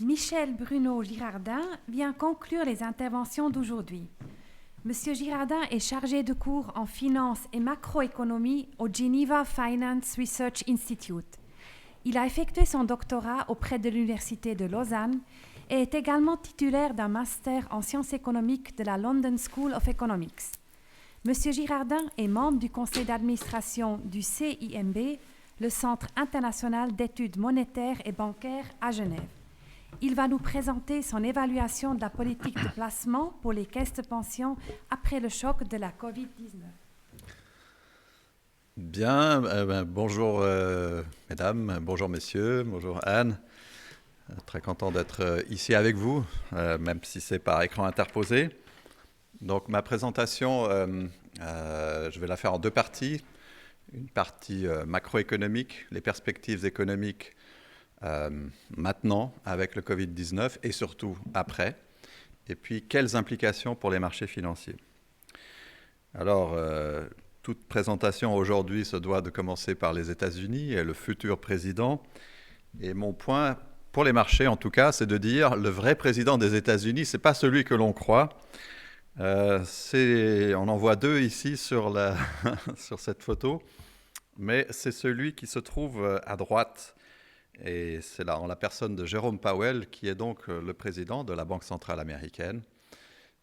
Michel Bruno Girardin vient conclure les interventions d'aujourd'hui. Monsieur Girardin est chargé de cours en finance et macroéconomie au Geneva Finance Research Institute. Il a effectué son doctorat auprès de l'Université de Lausanne et est également titulaire d'un master en sciences économiques de la London School of Economics. Monsieur Girardin est membre du conseil d'administration du CIMB, le Centre international d'études monétaires et bancaires à Genève. Il va nous présenter son évaluation de la politique de placement pour les caisses de pension après le choc de la COVID-19. Bien, bonjour mesdames, bonjour messieurs, bonjour Anne. Très content d'être ici avec vous, même si c'est par écran interposé. Donc ma présentation, je vais la faire en deux parties. Une partie macroéconomique, les perspectives économiques maintenant avec le Covid-19 et surtout après. Et puis quelles implications pour les marchés financiers. Alors, toute présentation aujourd'hui se doit de commencer par les États-Unis et le futur président. Et mon point, pour les marchés en tout cas, c'est de dire le vrai président des États-Unis, ce n'est pas celui que l'on croit. On en voit deux ici sur cette photo, mais c'est celui qui se trouve à droite. Et c'est là, en la personne de Jérôme Powell, qui est donc le président de la Banque centrale américaine.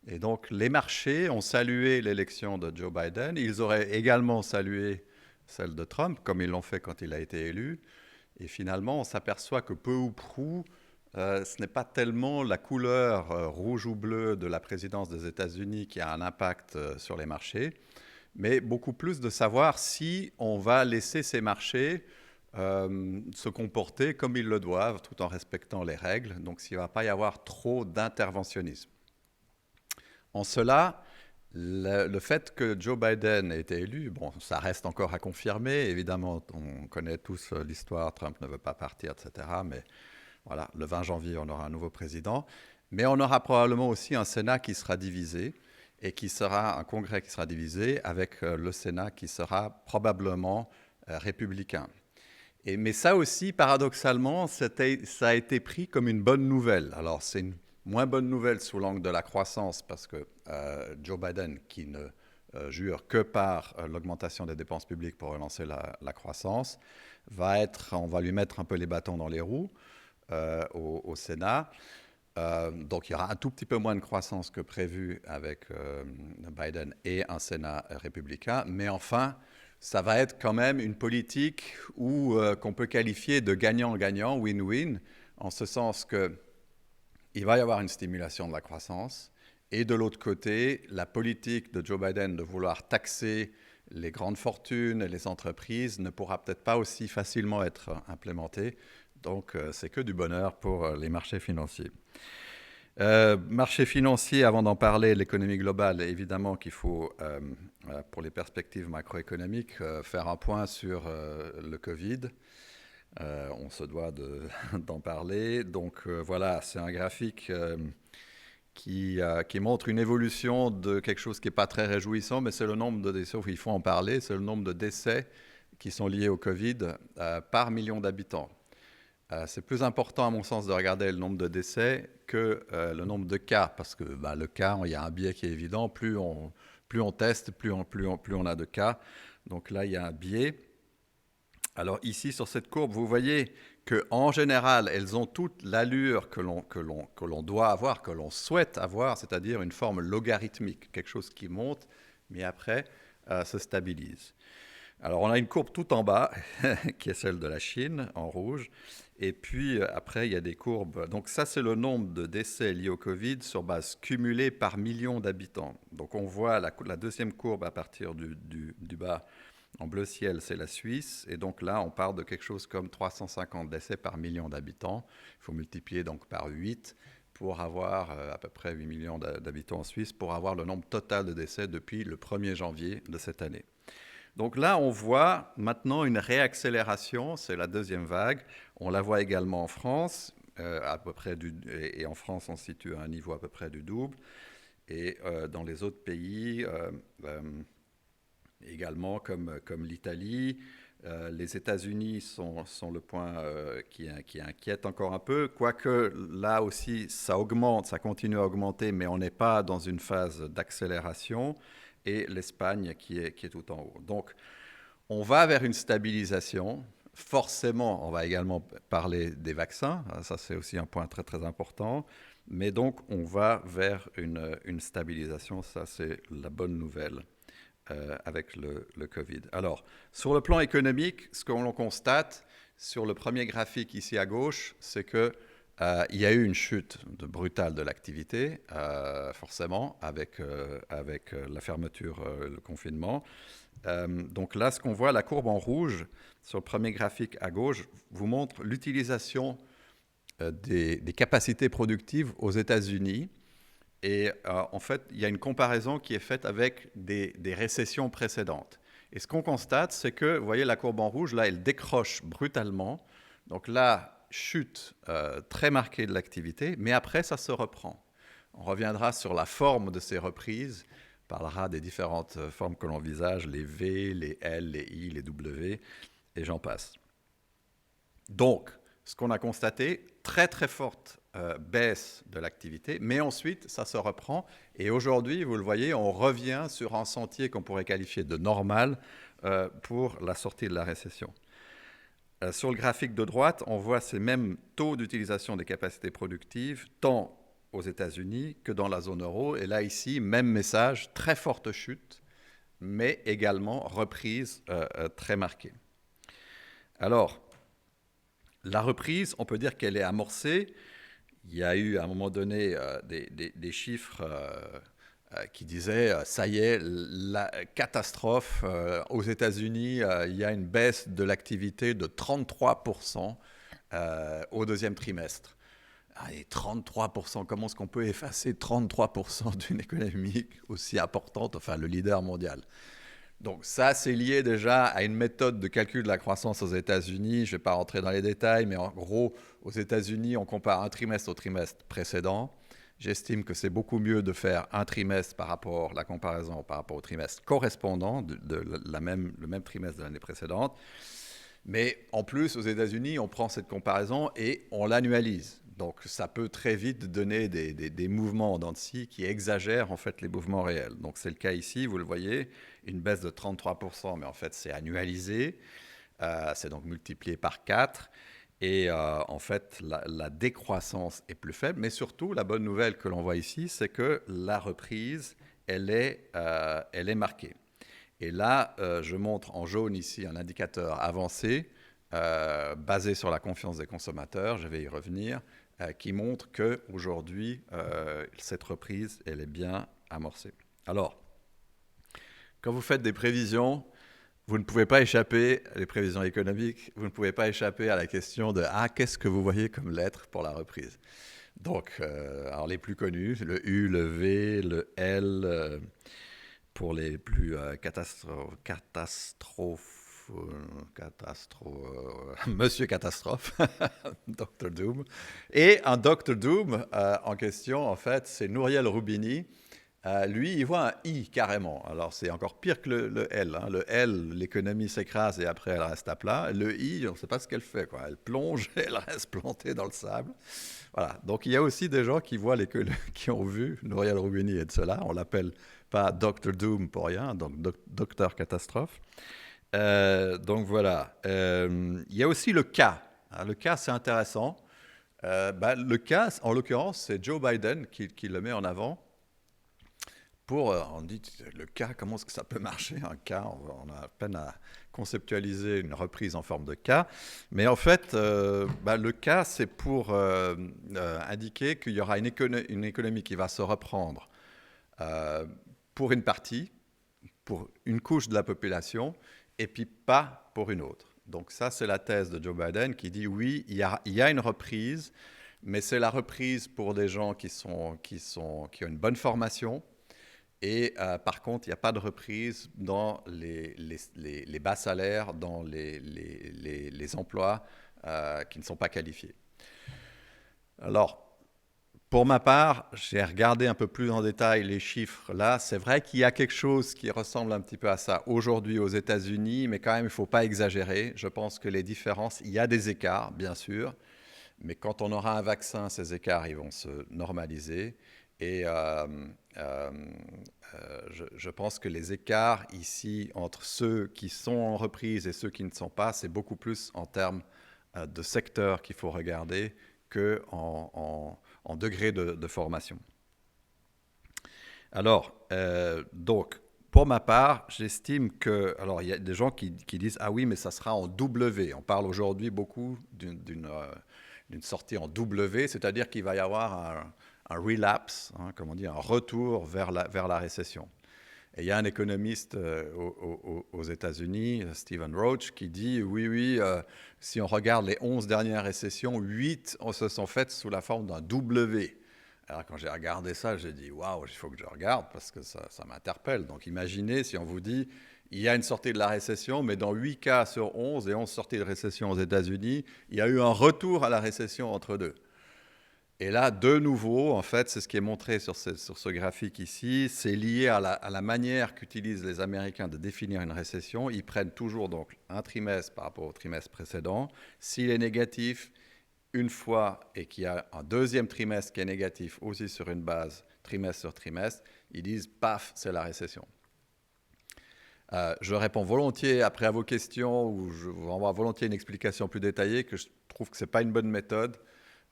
Et donc, les marchés ont salué l'élection de Joe Biden. Ils auraient également salué celle de Trump, comme ils l'ont fait quand il a été élu. Et finalement, on s'aperçoit que peu ou prou, ce n'est pas tellement la couleur rouge ou bleue de la présidence des États-Unis qui a un impact sur les marchés, mais beaucoup plus de savoir si on va laisser ces marchés se comporter comme ils le doivent, tout en respectant les règles. Donc, s'il ne va pas y avoir trop d'interventionnisme. En cela, le fait que Joe Biden ait été élu, bon, ça reste encore à confirmer. Évidemment, on connaît tous l'histoire, Trump ne veut pas partir, etc. Mais voilà, le 20 janvier, on aura un nouveau président. Mais on aura probablement aussi un Sénat qui sera divisé et qui sera un Congrès qui sera divisé avec le Sénat qui sera probablement républicain. Mais ça aussi, paradoxalement, ça a été pris comme une bonne nouvelle. Alors, c'est une moins bonne nouvelle sous l'angle de la croissance parce que Joe Biden, qui ne jure que par l'augmentation des dépenses publiques pour relancer la croissance, on va lui mettre un peu les bâtons dans les roues au Sénat. Donc il y aura un tout petit peu moins de croissance que prévu avec Biden et un Sénat républicain, mais enfin, ça va être quand même une politique qu'on peut qualifier de gagnant-gagnant, win-win, en ce sens qu'il va y avoir une stimulation de la croissance, et de l'autre côté, la politique de Joe Biden de vouloir taxer les grandes fortunes et les entreprises ne pourra peut-être pas aussi facilement être implémentée. Donc c'est que du bonheur pour les marchés financiers. Marché financier, avant d'en parler, l'économie globale, évidemment qu'il faut, pour les perspectives macroéconomiques, faire un point sur le Covid. On se doit d'en parler. Donc voilà, c'est un graphique qui montre une évolution de quelque chose qui n'est pas très réjouissant, mais c'est le nombre de décès, il faut en parler, c'est le nombre de décès qui sont liés au Covid par million d'habitants. C'est plus important, à mon sens, de regarder le nombre de décès que le nombre de cas, parce que le cas, il y a un biais qui est évident. Plus on teste, plus on a de cas. Donc là, il y a un biais. Alors ici, sur cette courbe, vous voyez qu'en général, elles ont toute l'allure que l'on doit avoir, que l'on souhaite avoir, c'est-à-dire une forme logarithmique, quelque chose qui monte, mais après se stabilise. Alors on a une courbe tout en bas, qui est celle de la Chine, en rouge. Et puis après, il y a des courbes. Donc ça, c'est le nombre de décès liés au Covid sur base cumulée par million d'habitants. Donc on voit la deuxième courbe à partir du bas en bleu ciel, c'est la Suisse. Et donc là, on part de quelque chose comme 350 décès par million d'habitants. Il faut multiplier donc par 8 pour avoir à peu près 8 millions d'habitants en Suisse, pour avoir le nombre total de décès depuis le 1er janvier de cette année. Donc là, on voit maintenant une réaccélération, c'est la deuxième vague. On la voit également en France, à peu près et en France, on se situe à un niveau à peu près du double. Et dans les autres pays, également comme l'Italie, Les États-Unis sont le point qui inquiète encore un peu, quoique là aussi ça augmente, ça continue à augmenter, mais on n'est pas dans une phase d'accélération, et l'Espagne qui est tout en haut. Donc on va vers une stabilisation. Forcément, on va également parler des vaccins, ça c'est aussi un point très très important, mais donc on va vers une stabilisation, ça c'est la bonne nouvelle. Avec le Covid. Alors, sur le plan économique, ce que l'on constate sur le premier graphique ici à gauche, c'est qu'il y a eu une chute brutale de l'activité, forcément, avec la fermeture, le confinement. Donc là, ce qu'on voit, la courbe en rouge, sur le premier graphique à gauche, vous montre l'utilisation des capacités productives aux États-Unis. Et en fait, il y a une comparaison qui est faite avec des récessions précédentes. Et ce qu'on constate, c'est que, vous voyez, la courbe en rouge, là, elle décroche brutalement. Donc là, chute très marquée de l'activité, mais après, ça se reprend. On reviendra sur la forme de ces reprises, on parlera des différentes formes que l'on envisage, les V, les L, les I, les W, et j'en passe. Donc, ce qu'on a constaté, très très forte baisse de l'activité, mais ensuite ça se reprend, et aujourd'hui, vous le voyez, on revient sur un sentier qu'on pourrait qualifier de normal pour la sortie de la récession. Sur le graphique de droite, on voit ces mêmes taux d'utilisation des capacités productives, tant aux États-Unis que dans la zone euro, et là ici, même message, très forte chute, mais également reprise très marquée. Alors, la reprise, on peut dire qu'elle est amorcée. Il y a eu à un moment donné des chiffres qui disaient ça y est, la catastrophe aux États-Unis, il y a une baisse de l'activité de 33% au deuxième trimestre. Et 33%, comment est-ce qu'on peut effacer 33% d'une économie aussi importante, enfin le leader mondial? Donc ça, c'est lié déjà à une méthode de calcul de la croissance aux États-Unis. Je ne vais pas rentrer dans les détails, mais en gros, aux États-Unis, on compare un trimestre au trimestre précédent. J'estime que c'est beaucoup mieux de faire un trimestre la comparaison par rapport au trimestre correspondant le même trimestre de l'année précédente. Mais en plus, aux États-Unis, on prend cette comparaison et on l'annualise. Donc ça peut très vite donner des mouvements en dents de scie qui exagèrent en fait les mouvements réels. Donc c'est le cas ici, vous le voyez, une baisse de 33%, mais en fait c'est annualisé, c'est donc multiplié par 4. Et en fait la décroissance est plus faible, mais surtout la bonne nouvelle que l'on voit ici, c'est que la reprise, elle est marquée. Et là, je montre en jaune ici un indicateur avancé basé sur la confiance des consommateurs, je vais y revenir, qui montre qu'aujourd'hui, cette reprise, elle est bien amorcée. Alors, quand vous faites des prévisions, vous ne pouvez pas échapper, les prévisions économiques, vous ne pouvez pas échapper à la question de « Ah, qu'est-ce que vous voyez comme lettres pour la reprise ?» Donc, alors les plus connus, le U, le V, le L, pour les plus Monsieur Catastrophe, Dr Doom. Et un Dr Doom en question, en fait, c'est Nouriel Roubini. Lui, il voit un I carrément. Alors, c'est encore pire que le L. Hein. Le L, l'économie s'écrase et après, elle reste à plat. Le I, on ne sait pas ce qu'elle fait, quoi. Elle plonge et elle reste plantée dans le sable. Voilà. Donc, il y a aussi des gens qui qui ont vu Nouriel Roubini et de cela. On l'appelle pas Dr Doom pour rien, donc Docteur Catastrophe. Donc voilà. Il y a aussi le cas. Alors, le cas, c'est intéressant. Le cas, en l'occurrence, c'est Joe Biden qui le met en avant. On dit, le cas, comment est-ce que ça peut marcher, un cas? On a à peine à conceptualiser une reprise en forme de cas. Mais en fait, le cas, c'est pour indiquer qu'il y aura une économie qui va se reprendre pour une partie, pour une couche de la population, et puis pas pour une autre. Donc ça, c'est la thèse de Joe Biden qui dit oui, il y a une reprise, mais c'est la reprise pour des gens qui ont une bonne formation. Et par contre, il n'y a pas de reprise dans les bas salaires, dans les emplois qui ne sont pas qualifiés. Alors, Pour ma part, j'ai regardé un peu plus en détail les chiffres là. C'est vrai qu'il y a quelque chose qui ressemble un petit peu à ça aujourd'hui aux États-Unis, mais quand même, il ne faut pas exagérer. Je pense que les différences, il y a des écarts, bien sûr, mais quand on aura un vaccin, ces écarts, ils vont se normaliser. Et je pense que les écarts ici entre ceux qui sont en reprise et ceux qui ne sont pas, c'est beaucoup plus en termes de secteur qu'il faut regarder qu'en degré de formation. Alors, donc, pour ma part, j'estime que... Alors, il y a des gens qui disent « Ah oui, mais ça sera en W ». On parle aujourd'hui beaucoup d'une sortie en W, c'est-à-dire qu'il va y avoir un relapse, hein, comme on dit, un retour vers la récession. Et il y a un économiste aux États-Unis, Stephen Roach, qui dit oui, si on regarde les 11 dernières récessions, 8 se sont faites sous la forme d'un W. Alors quand j'ai regardé ça, j'ai dit waouh, il faut que je regarde parce que ça m'interpelle. Donc imaginez si on vous dit il y a une sortie de la récession, mais dans 8 cas sur 11 et 11 sorties de récession aux États-Unis, il y a eu un retour à la récession entre deux. Et là, de nouveau, en fait, c'est ce qui est montré sur ce graphique ici, c'est lié à la manière qu'utilisent les Américains de définir une récession. Ils prennent toujours donc un trimestre par rapport au trimestre précédent. S'il est négatif une fois et qu'il y a un deuxième trimestre qui est négatif aussi sur une base trimestre sur trimestre, ils disent paf, c'est la récession. Je réponds volontiers après à vos questions ou je vous envoie volontiers une explication plus détaillée que je trouve que ce n'est pas une bonne méthode.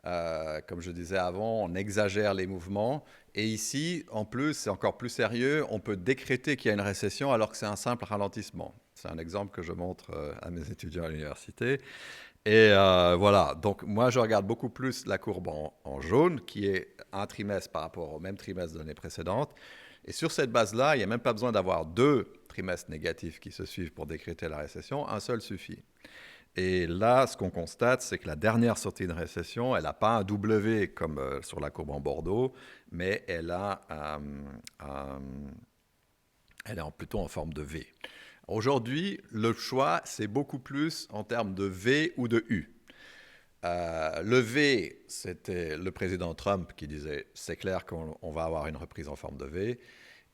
Comme je disais avant, on exagère les mouvements. Et ici, en plus, c'est encore plus sérieux, on peut décréter qu'il y a une récession alors que c'est un simple ralentissement. C'est un exemple que je montre à mes étudiants à l'université. Et voilà, donc moi je regarde beaucoup plus la courbe en jaune, qui est un trimestre par rapport au même trimestre de l'année précédente. Et sur cette base-là, il n'y a même pas besoin d'avoir 2 trimestres négatifs qui se suivent pour décréter la récession, un seul suffit. Et là, ce qu'on constate, c'est que la dernière sortie de récession, elle n'a pas un W comme sur la courbe en Bordeaux, mais elle est plutôt en forme de V. Aujourd'hui, le choix, c'est beaucoup plus en termes de V ou de U. Le V, c'était le président Trump qui disait « c'est clair qu'on va avoir une reprise en forme de V ».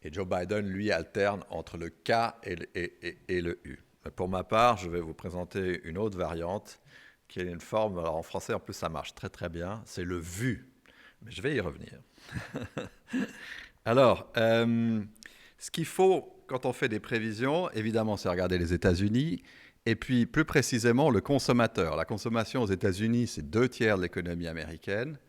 Et Joe Biden, lui, alterne entre le K et le U. Pour ma part, je vais vous présenter une autre variante qui est une forme, alors en français en plus ça marche très très bien, c'est le VU. Mais je vais y revenir. Alors, ce qu'il faut quand on fait des prévisions, évidemment, c'est regarder les États-Unis et puis plus précisément le consommateur. La consommation aux États-Unis, c'est 2/3 de l'économie américaine.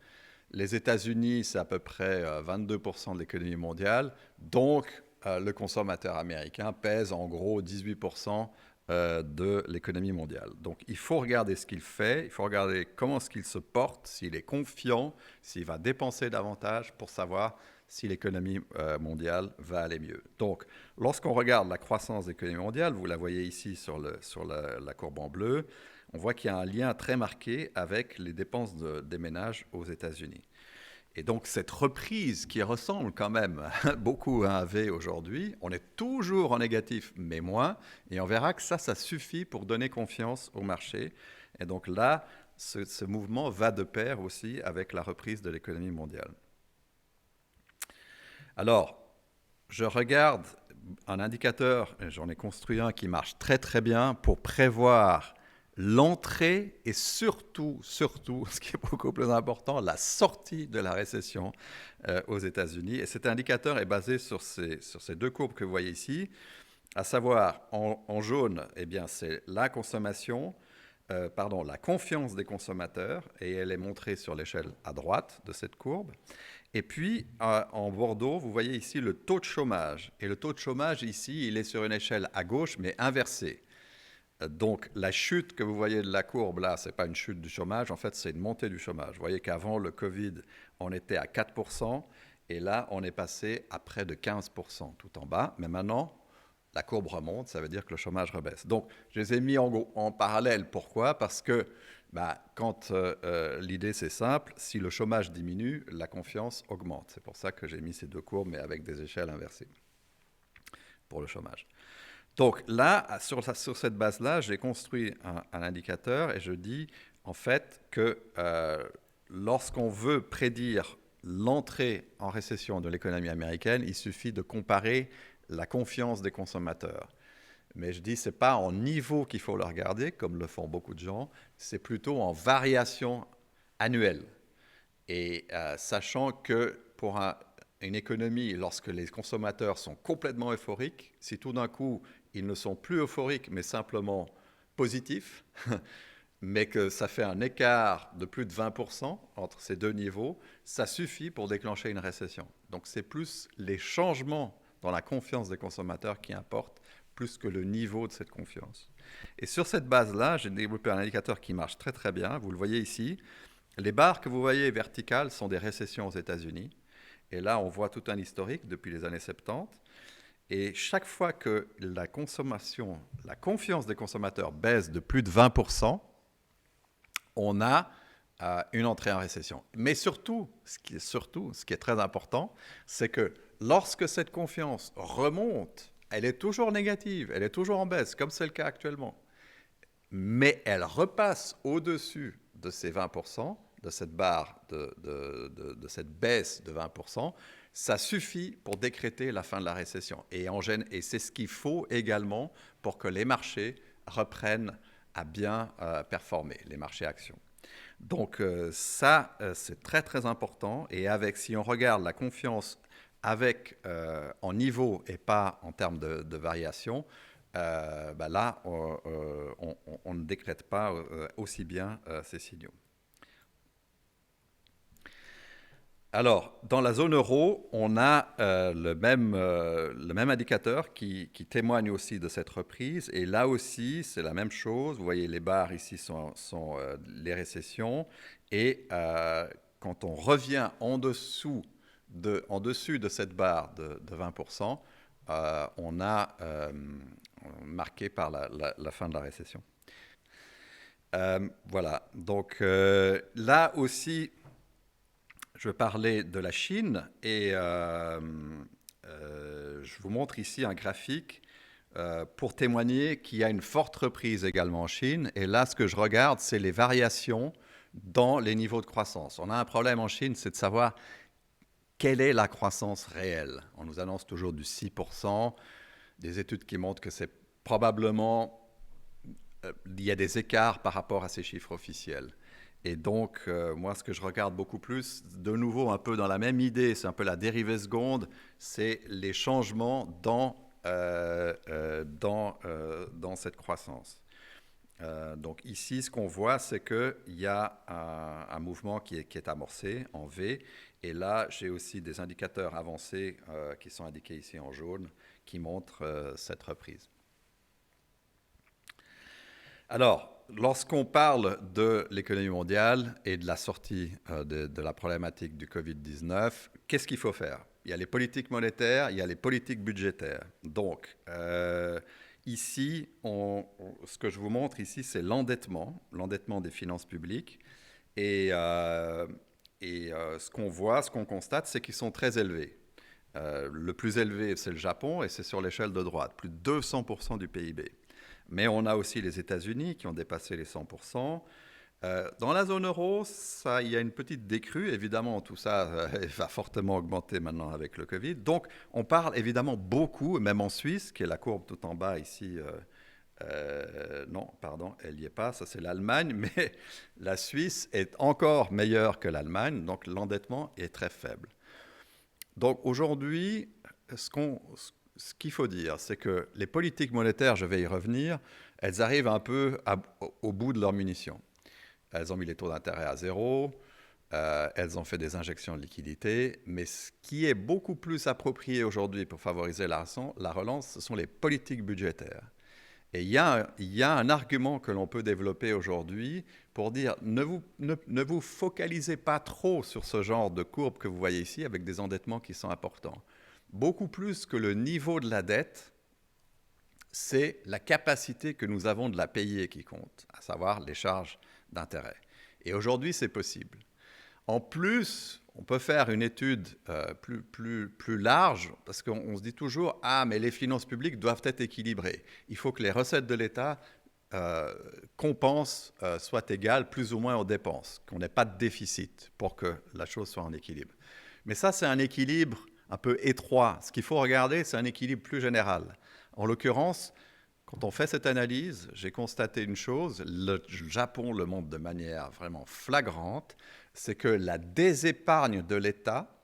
Les États-Unis, c'est à peu près 22% de l'économie mondiale. Donc, le consommateur américain pèse en gros 18% de l'économie mondiale. Donc, il faut regarder ce qu'il fait, il faut regarder comment est-ce qu'il se porte, s'il est confiant, s'il va dépenser davantage pour savoir si l'économie mondiale va aller mieux. Donc, lorsqu'on regarde la croissance de l'économie mondiale, vous la voyez ici sur la courbe en bleu, on voit qu'il y a un lien très marqué avec les dépenses des ménages aux États-Unis. Et donc, cette reprise qui ressemble quand même beaucoup à un V aujourd'hui, on est toujours en négatif, mais moins, et on verra que ça suffit pour donner confiance au marché. Et donc là, ce mouvement va de pair aussi avec la reprise de l'économie mondiale. Alors, je regarde un indicateur, j'en ai construit un qui marche très très bien pour prévoir l'entrée et surtout, ce qui est beaucoup plus important, la sortie de la récession aux États-Unis. Et cet indicateur est basé sur ces 2 courbes que vous voyez ici, à savoir en jaune, eh bien, c'est la consommation, la confiance des consommateurs, et elle est montrée sur l'échelle à droite de cette courbe. Et puis, en Bordeaux, vous voyez ici le taux de chômage. Et le taux de chômage ici, il est sur une échelle à gauche, mais inversée. Donc, la chute que vous voyez de la courbe, là, ce n'est pas une chute du chômage, en fait, c'est une montée du chômage. Vous voyez qu'avant le Covid, on était à 4%, et là, on est passé à près de 15% tout en bas. Mais maintenant, la courbe remonte, ça veut dire que le chômage rebaisse. Donc, je les ai mis en parallèle. Pourquoi ? Parce que quand l'idée, c'est simple, si le chômage diminue, la confiance augmente. C'est pour ça que j'ai mis ces 2 courbes, mais avec des échelles inversées pour le chômage. Donc là, sur cette base-là, j'ai construit un indicateur et je dis en fait que lorsqu'on veut prédire l'entrée en récession de l'économie américaine, il suffit de comparer la confiance des consommateurs. Mais je dis, ce n'est pas en niveau qu'il faut le regarder, comme le font beaucoup de gens, c'est plutôt en variation annuelle. Et sachant que pour une économie, lorsque les consommateurs sont complètement euphoriques, si tout d'un coup, ils ne sont plus euphoriques, mais simplement positifs, mais que ça fait un écart de plus de 20% entre ces deux niveaux, ça suffit pour déclencher une récession. Donc c'est plus les changements dans la confiance des consommateurs qui importent, plus que le niveau de cette confiance. Et sur cette base-là, j'ai développé un indicateur qui marche très très bien, vous le voyez ici. Les barres que vous voyez verticales sont des récessions aux États-Unis. Et là, on voit tout un historique depuis les années 70. Et chaque fois que la confiance des consommateurs baisse de plus de 20%, on a une entrée en récession. Mais surtout, ce qui est très important, c'est que lorsque cette confiance remonte, elle est toujours négative, elle est toujours en baisse, comme c'est le cas actuellement. Mais elle repasse au-dessus de ces 20%, de cette barre, de cette baisse de 20%, ça suffit pour décréter la fin de la récession. Et c'est ce qu'il faut également pour que les marchés reprennent à bien performer, les marchés actions. Donc ça, c'est très très important. Et si on regarde la confiance en niveau et pas en termes de variation, là, on ne décrète pas aussi bien ces signaux. Alors, dans la zone euro, on a le même indicateur qui témoigne aussi de cette reprise. Et là aussi, c'est la même chose. Vous voyez, les barres ici sont les récessions. Et quand on revient en dessus de cette barre de 20%, on a marqué par la fin de la récession. Voilà. Donc là aussi, je vais parler de la Chine et je vous montre ici un graphique pour témoigner qu'il y a une forte reprise également en Chine. Et là, ce que je regarde, c'est les variations dans les niveaux de croissance. On a un problème en Chine, c'est de savoir quelle est la croissance réelle. On nous annonce toujours du 6%, des études qui montrent que c'est probablement, il y a des écarts par rapport à ces chiffres officiels. Et donc, moi, ce que je regarde beaucoup plus, de nouveau un peu dans la même idée, c'est un peu la dérivée seconde, c'est les changements dans cette croissance. Donc ici, ce qu'on voit, c'est qu'il y a un mouvement qui est amorcé en V. Et là, j'ai aussi des indicateurs avancés qui sont indiqués ici en jaune, qui montrent cette reprise. Alors, lorsqu'on parle de l'économie mondiale et de la sortie de la problématique du Covid-19, qu'est-ce qu'il faut faire? Il y a les politiques monétaires, il y a les politiques budgétaires. Donc, ici, ce que je vous montre ici, c'est l'endettement des finances publiques. Et ce qu'on voit, ce qu'on constate, c'est qu'ils sont très élevés. Le plus élevé, c'est le Japon, et c'est sur l'échelle de droite, plus de 200% du PIB. Mais on a aussi les États-Unis qui ont dépassé les 100%. Dans la zone euro, il y a une petite décrue. Évidemment, tout ça va fortement augmenter maintenant avec le Covid. Donc, on parle évidemment beaucoup, même en Suisse, qui est la courbe tout en bas ici. Non, pardon, elle n'y est pas. Ça, c'est l'Allemagne. Mais la Suisse est encore meilleure que l'Allemagne. Donc, l'endettement est très faible. Donc, aujourd'hui, ce qu'il faut dire, c'est que les politiques monétaires, je vais y revenir, elles arrivent un peu au bout de leur munition. Elles ont mis les taux d'intérêt à zéro, elles ont fait des injections de liquidités, mais ce qui est beaucoup plus approprié aujourd'hui pour favoriser la relance, ce sont les politiques budgétaires. Et il y a un argument que l'on peut développer aujourd'hui pour dire ne vous focalisez pas trop sur ce genre de courbe que vous voyez ici avec des endettements qui sont importants. Beaucoup plus que le niveau de la dette, c'est la capacité que nous avons de la payer qui compte, à savoir les charges d'intérêt. Et aujourd'hui, c'est possible. En plus, on peut faire une étude plus large, parce qu'on se dit toujours « Ah, mais les finances publiques doivent être équilibrées. Il faut que les recettes de l'État compense, soit égal plus ou moins aux dépenses, qu'on n'ait pas de déficit pour que la chose soit en équilibre. Mais ça, c'est un équilibre un peu étroit. Ce qu'il faut regarder, c'est un équilibre plus général. En l'occurrence, quand on fait cette analyse, j'ai constaté une chose, le Japon le montre de manière vraiment flagrante, c'est que la désépargne de l'État,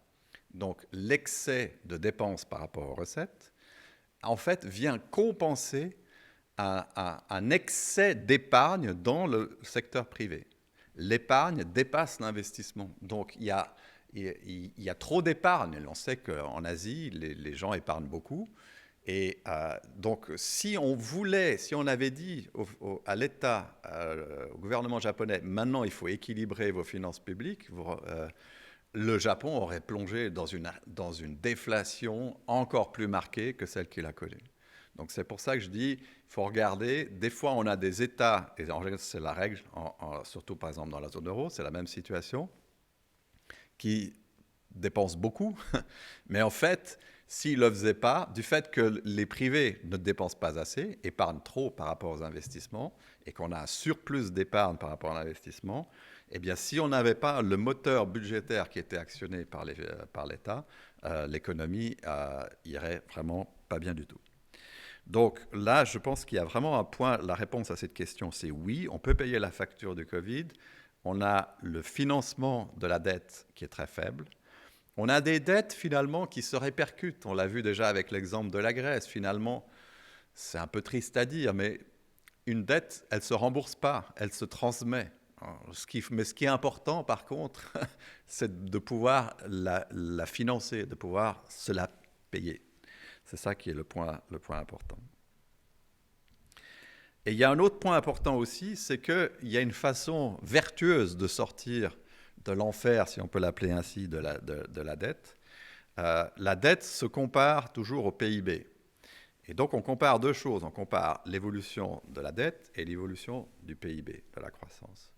donc l'excès de dépenses par rapport aux recettes, en fait, vient compenser un excès d'épargne dans le secteur privé. L'épargne dépasse l'investissement. Donc, il y a trop d'épargne. On sait qu'en Asie, les gens épargnent beaucoup. Et donc, si on avait dit à l'État, au gouvernement japonais, maintenant il faut équilibrer vos finances publiques, le Japon aurait plongé dans une déflation encore plus marquée que celle qu'il a connue. Donc c'est pour ça que je dis, il faut regarder, des fois on a des États, et en général c'est la règle, surtout par exemple dans la zone euro, c'est la même situation, qui dépensent beaucoup, mais en fait, s'ils ne le faisaient pas, du fait que les privés ne dépensent pas assez, épargnent trop par rapport aux investissements, et qu'on a un surplus d'épargne par rapport à l'investissement, eh bien, si on n'avait pas le moteur budgétaire qui était actionné par l'État, l'économie irait vraiment pas bien du tout. Donc là, je pense qu'il y a vraiment un point, la réponse à cette question, c'est oui, on peut payer la facture du Covid, on a le financement de la dette qui est très faible, on a des dettes finalement qui se répercutent, on l'a vu déjà avec l'exemple de la Grèce, finalement, c'est un peu triste à dire, mais une dette, elle ne se rembourse pas, elle se transmet. Mais ce qui est important, par contre, c'est de pouvoir la financer, de pouvoir se la payer. C'est ça qui est le point important. Et il y a un autre point important aussi, c'est qu'il y a une façon vertueuse de sortir de l'enfer, si on peut l'appeler ainsi, de la dette. La dette se compare toujours au PIB. Et donc on compare deux choses. On compare l'évolution de la dette et l'évolution du PIB, de la croissance.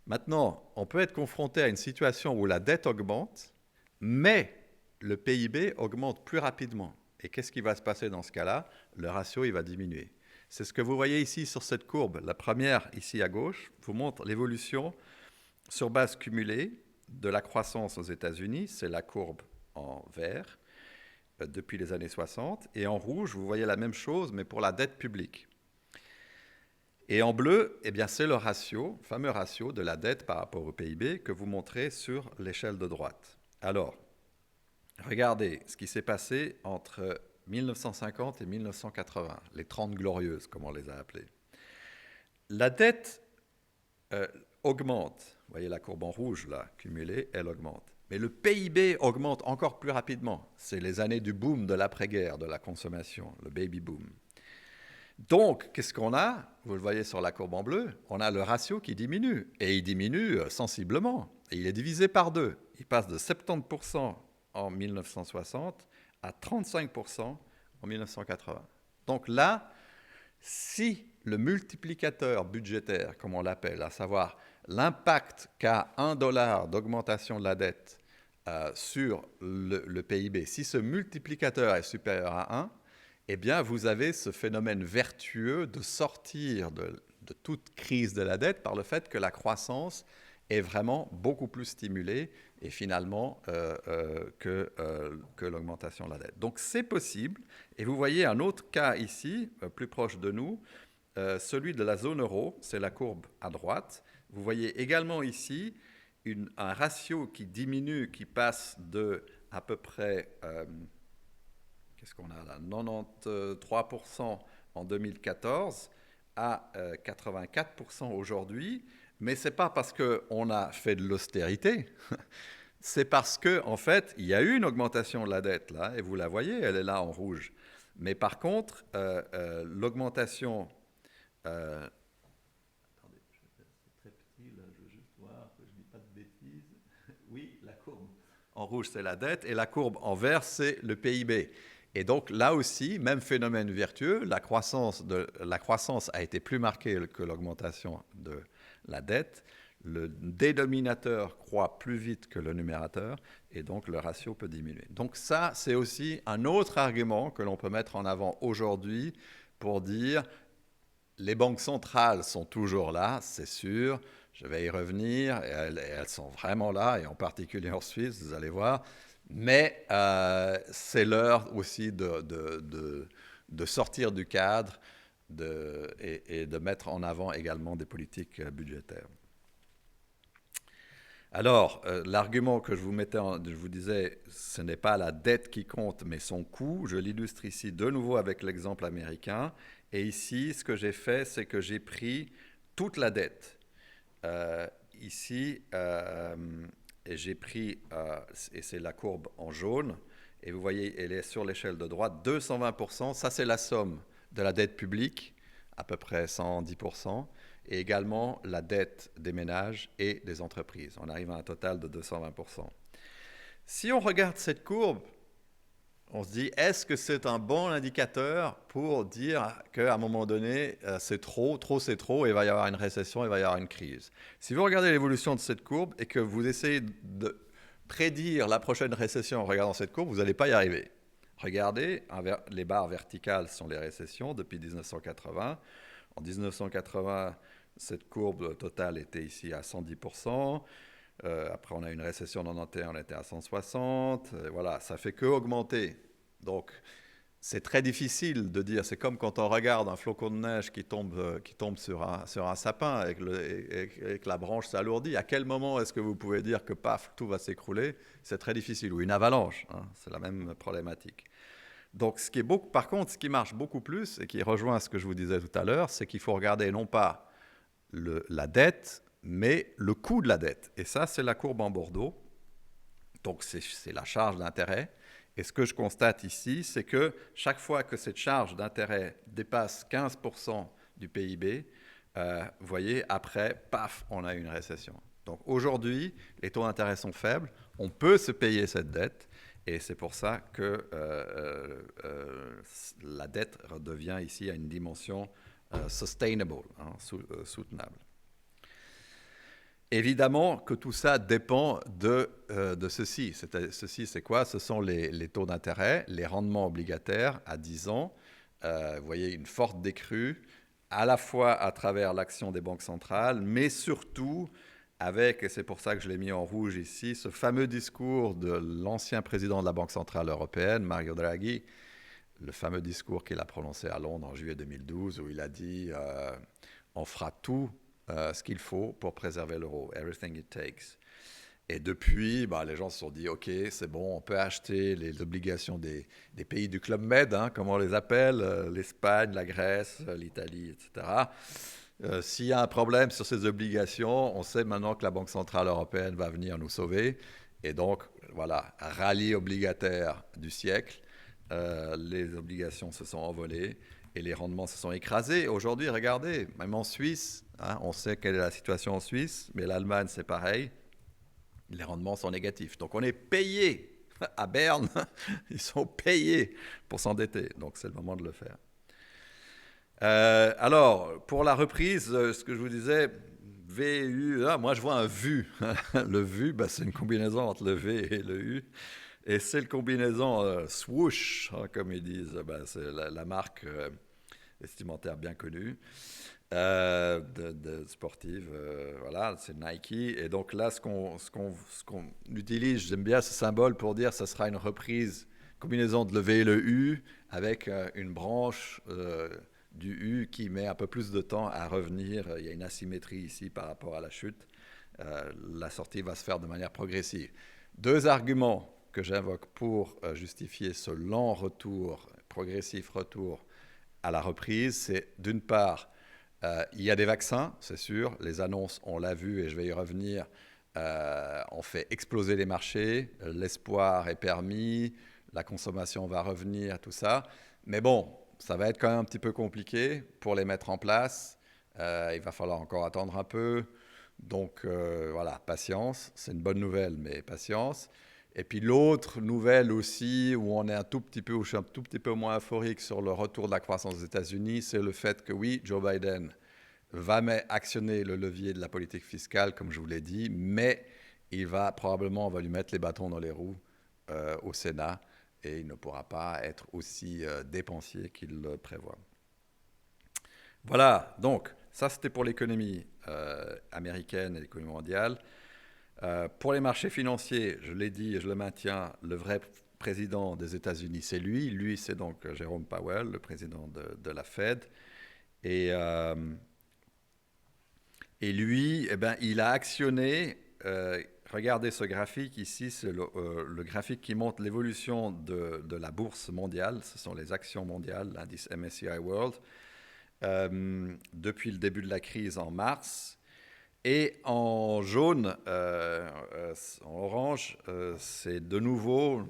Maintenant, on peut être confronté à une situation où la dette augmente, mais le PIB augmente plus rapidement. Et qu'est-ce qui va se passer dans ce cas-là? Le ratio, il va diminuer. C'est ce que vous voyez ici sur cette courbe. La première, ici à gauche, vous montre l'évolution sur base cumulée de la croissance aux États-Unis. C'est la courbe en vert depuis les années 60. Et en rouge, vous voyez la même chose, mais pour la dette publique. Et en bleu, eh bien, c'est le ratio, le fameux ratio de la dette par rapport au PIB que vous montrez sur l'échelle de droite. Alors, regardez ce qui s'est passé entre 1950 et 1980, les 30 glorieuses, comme on les a appelées. La dette augmente. Vous voyez la courbe en rouge, là, cumulée, elle augmente. Mais le PIB augmente encore plus rapidement. C'est les années du boom de l'après-guerre, de la consommation, le baby boom. Donc, qu'est-ce qu'on a? Vous le voyez sur la courbe en bleu, on a le ratio qui diminue. Et il diminue sensiblement. Et il est divisé par deux. Il passe de 70% en 1960 à 35% en 1980. Donc là, si le multiplicateur budgétaire, comme on l'appelle, à savoir l'impact qu'a $1 d'augmentation de la dette sur le PIB, si ce multiplicateur est supérieur à 1, eh bien, vous avez ce phénomène vertueux de sortir de toute crise de la dette par le fait que la croissance est vraiment beaucoup plus stimulée et finalement que l'augmentation de la dette. Donc, c'est possible. Et vous voyez un autre cas ici, plus proche de nous, celui de la zone euro, c'est la courbe à droite. Vous voyez également ici un ratio qui diminue, qui passe de à peu près... qu'est-ce qu'on a là? 93% en 2014 à 84% aujourd'hui. Mais ce n'est pas parce qu'on a fait de l'austérité, c'est parce qu'en fait, il y a eu une augmentation de la dette, là, et vous la voyez, elle est là en rouge. Mais par contre, l'augmentation... attendez, c'est très petit, là, je veux juste voir que je ne dis pas de bêtises. Oui, la courbe en rouge, c'est la dette, et la courbe en vert, c'est le PIB. Et donc là aussi, même phénomène vertueux, la croissance a été plus marquée que l'augmentation de la dette. Le dénominateur croît plus vite que le numérateur et donc le ratio peut diminuer. Donc ça, c'est aussi un autre argument que l'on peut mettre en avant aujourd'hui pour dire Les banques centrales sont toujours là, c'est sûr. Je vais y revenir. Et elles sont vraiment là, et en particulier en Suisse, vous allez voir. Mais c'est l'heure aussi de sortir du cadre et de mettre en avant également des politiques budgétaires. Alors, l'argument que je vous disais, ce n'est pas la dette qui compte, mais son coût. Je l'illustre ici de nouveau avec l'exemple américain. Et ici, ce que j'ai fait, c'est que j'ai pris toute la dette. Ici, et j'ai pris, et c'est la courbe en jaune, et vous voyez, elle est sur l'échelle de droite, 220%, ça c'est la somme de la dette publique, à peu près 110%, et également la dette des ménages et des entreprises. On arrive à un total de 220%. Si on regarde cette courbe, on se dit, est-ce que c'est un bon indicateur pour dire qu'à un moment donné, c'est trop c'est trop, et il va y avoir une récession, il va y avoir une crise. Si vous regardez l'évolution de cette courbe et que vous essayez de prédire la prochaine récession en regardant cette courbe, vous n'allez pas y arriver. Regardez, les barres verticales sont les récessions depuis 1980. En 1980, cette courbe totale était ici à 110%. Après, on a eu une récession en 91, on était à 160. Voilà, ça fait que augmenter. Donc, c'est très difficile de dire. C'est comme quand on regarde un flocon de neige qui tombe sur un sapin et que la branche s'alourdit. À quel moment est-ce que vous pouvez dire que paf, tout va s'écrouler? C'est très difficile. Ou une avalanche, hein, c'est la même problématique. Donc, par contre, ce qui marche beaucoup plus et qui rejoint ce que je vous disais tout à l'heure, c'est qu'il faut regarder non pas la dette, mais le coût de la dette. Et ça, c'est la courbe en bordeaux. Donc, c'est la charge d'intérêt. Et ce que je constate ici, c'est que chaque fois que cette charge d'intérêt dépasse 15% du PIB, vous voyez, après, paf, on a une récession. Donc aujourd'hui, les taux d'intérêt sont faibles, on peut se payer cette dette, et c'est pour ça que la dette redevient ici à une dimension sustainable, hein, soutenable. Évidemment que tout ça dépend de ceci. Ceci, c'est quoi? Ce sont les taux d'intérêt, les rendements obligataires à 10 ans. Vous voyez une forte décrue, à la fois à travers l'action des banques centrales, mais surtout avec, et c'est pour ça que je l'ai mis en rouge ici, ce fameux discours de l'ancien président de la Banque centrale européenne, Mario Draghi, le fameux discours qu'il a prononcé à Londres en juillet 2012, où il a dit on fera tout ce qu'il faut pour préserver l'euro, everything it takes. Et depuis, les gens se sont dit, OK, c'est bon, on peut acheter les obligations des pays du Club Med, hein, comme on les appelle, l'Espagne, la Grèce, l'Italie, etc. S'il y a un problème sur ces obligations, on sait maintenant que la Banque centrale européenne va venir nous sauver. Et donc, voilà, rallye obligataire du siècle. Les obligations se sont envolées et les rendements se sont écrasés. Aujourd'hui, regardez, même en Suisse, hein, on sait quelle est la situation en Suisse, mais l'Allemagne, c'est pareil. Les rendements sont négatifs. Donc, on est payé à Berne. Ils sont payés pour s'endetter. Donc, c'est le moment de le faire. Alors, pour la reprise, ce que je vous disais, VU, moi je vois un VU. Le VU, c'est une combinaison entre le V et le U. Et c'est le combinaison swoosh, hein, comme ils disent. C'est la marque vestimentaire bien connue de sportive. Voilà, c'est Nike. Et donc là, ce qu'on utilise, j'aime bien ce symbole pour dire que ce sera une reprise, combinaison de le V et le U, avec une branche du U qui met un peu plus de temps à revenir. Il y a une asymétrie ici par rapport à la chute. La sortie va se faire de manière progressive. Deux arguments que j'invoque pour justifier ce lent retour, progressif retour à la reprise, c'est d'une part, il y a des vaccins, c'est sûr. Les annonces, on l'a vu et je vais y revenir, ont fait exploser les marchés. L'espoir est permis, la consommation va revenir, tout ça. Mais bon, ça va être quand même un petit peu compliqué pour les mettre en place. Il va falloir encore attendre un peu. Donc voilà, patience. C'est une bonne nouvelle, mais patience. Et puis l'autre nouvelle aussi, où on est je suis un tout petit peu moins euphorique sur le retour de la croissance aux États-Unis, c'est le fait que oui, Joe Biden va actionner le levier de la politique fiscale, comme je vous l'ai dit, mais on va lui mettre les bâtons dans les roues au Sénat, et il ne pourra pas être aussi dépensier qu'il le prévoit. Voilà, donc ça c'était pour l'économie américaine et l'économie mondiale. Pour les marchés financiers, je l'ai dit et je le maintiens, le vrai président des États-Unis, c'est lui. Lui, c'est donc Jérôme Powell, le président de la Fed. Et, euh, et lui, eh ben, il a actionné, regardez ce graphique ici, c'est le graphique qui montre l'évolution de la bourse mondiale. Ce sont les actions mondiales, l'indice MSCI World, depuis le début de la crise en mars. Et en jaune, en orange, c'est de nouveau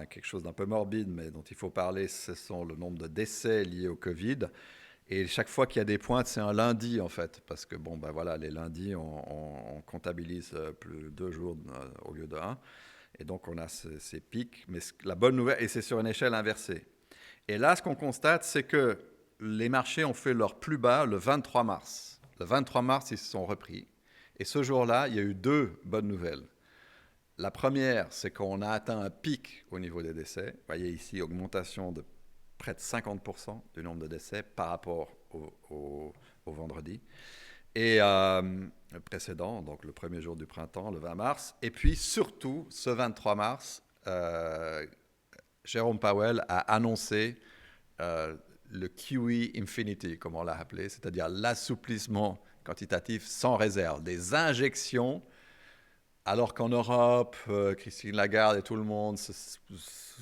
quelque chose d'un peu morbide, mais dont il faut parler, ce sont le nombre de décès liés au Covid. Et chaque fois qu'il y a des pointes, c'est un lundi en fait, parce que bon, ben voilà, les lundis, on comptabilise plus 2 jours au lieu de un. Et donc on a ces pics, mais la bonne nouvelle, et c'est sur une échelle inversée. Et là, ce qu'on constate, c'est que les marchés ont fait leur plus bas le 23 mars. Le 23 mars, ils se sont repris. Et ce jour-là, il y a eu 2 bonnes nouvelles. La première, c'est qu'on a atteint un pic au niveau des décès. Vous voyez ici, augmentation de près de 50% du nombre de décès par rapport au vendredi. Et le précédent, donc le premier jour du printemps, le 20 mars. Et puis surtout, ce 23 mars, Jérôme Powell a annoncé le QE Infinity, comme on l'a appelé, c'est-à-dire l'assouplissement quantitatif sans réserve, des injections, alors qu'en Europe, Christine Lagarde et tout le monde se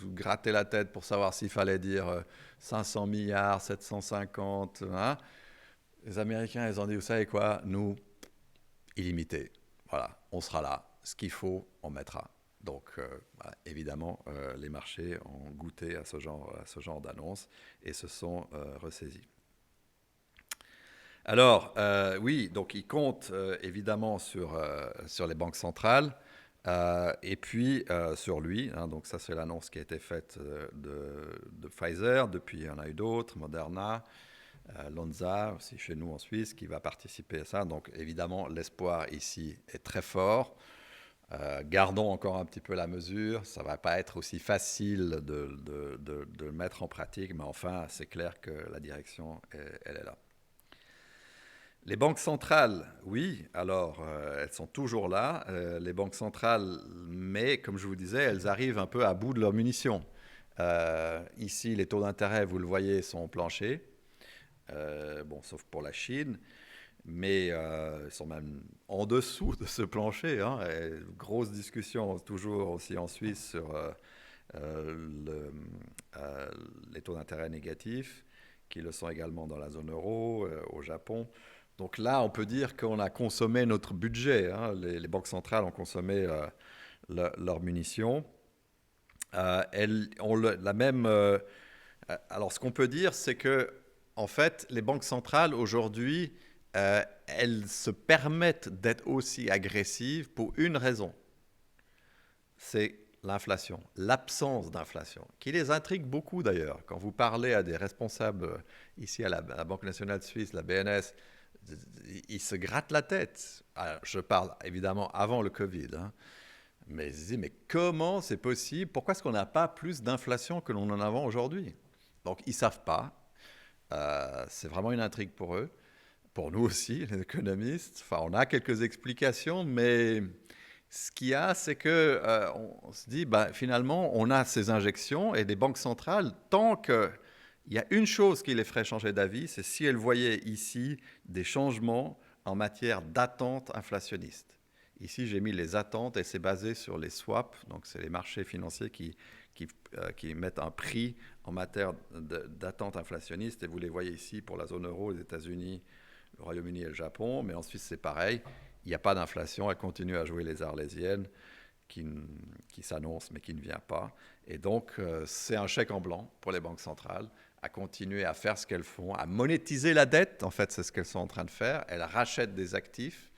grattaient la tête pour savoir s'il fallait dire 500 milliards, 750. Hein. Les Américains, ils ont dit, vous savez quoi, nous, illimité. Voilà, on sera là. Ce qu'il faut, on mettra. Donc, évidemment, les marchés ont goûté à ce genre d'annonce et se sont ressaisis. Alors, oui, donc ils comptent évidemment sur les banques centrales et puis sur lui. Hein, donc ça, c'est l'annonce qui a été faite de Pfizer. Depuis, il y en a eu d'autres, Moderna, Lonza, aussi chez nous en Suisse, qui va participer à ça. Donc évidemment, l'espoir ici est très fort. Gardons encore un petit peu la mesure. Ça ne va pas être aussi facile de mettre en pratique, mais enfin, c'est clair que la direction, elle est là. Les banques centrales, oui, alors elles sont toujours là, les banques centrales, mais comme je vous disais, elles arrivent un peu à bout de leurs munitions. Ici, les taux d'intérêt, vous le voyez, sont planchers, bon, sauf pour la Chine, mais ils sont même en dessous de ce plancher. Hein, grosse discussion toujours aussi en Suisse sur les taux d'intérêt négatifs, qui le sont également dans la zone euro, au Japon. Donc là, on peut dire qu'on a consommé notre budget. Hein. Les banques centrales ont consommé leurs munitions. Elles ont la même. Alors, ce qu'on peut dire, c'est que, en fait, les banques centrales aujourd'hui, elles se permettent d'être aussi agressives pour une raison. C'est l'inflation, l'absence d'inflation, qui les intrigue beaucoup d'ailleurs. Quand vous parlez à des responsables ici à la Banque nationale suisse, la BNS, ils se grattent la tête. Alors, je parle évidemment avant le Covid, hein, mais ils se disent, mais comment c'est possible? Pourquoi est-ce qu'on n'a pas plus d'inflation que l'on en a aujourd'hui? Donc, ils ne savent pas. C'est vraiment une intrigue pour eux. Pour nous aussi, les économistes. Enfin, on a quelques explications, mais ce qu'il y a, c'est que on se dit, bah, finalement, on a ces injections et des banques centrales, tant que il y a une chose qui les ferait changer d'avis, c'est si elles voyaient ici des changements en matière d'attente inflationniste. Ici, j'ai mis les attentes et c'est basé sur les swaps, donc c'est les marchés financiers qui mettent un prix en matière d'attente inflationniste. Et vous les voyez ici pour la zone euro, les États-Unis, le Royaume-Uni et le Japon. Mais en Suisse, c'est pareil. Il n'y a pas d'inflation. Elle continue à jouer les arlésiennes qui s'annonce mais qui ne vient pas. Et donc, c'est un chèque en blanc pour les banques centrales à continuer à faire ce qu'elles font, à monétiser la dette. En fait, c'est ce qu'elles sont en train de faire. Elles rachètent des actifs.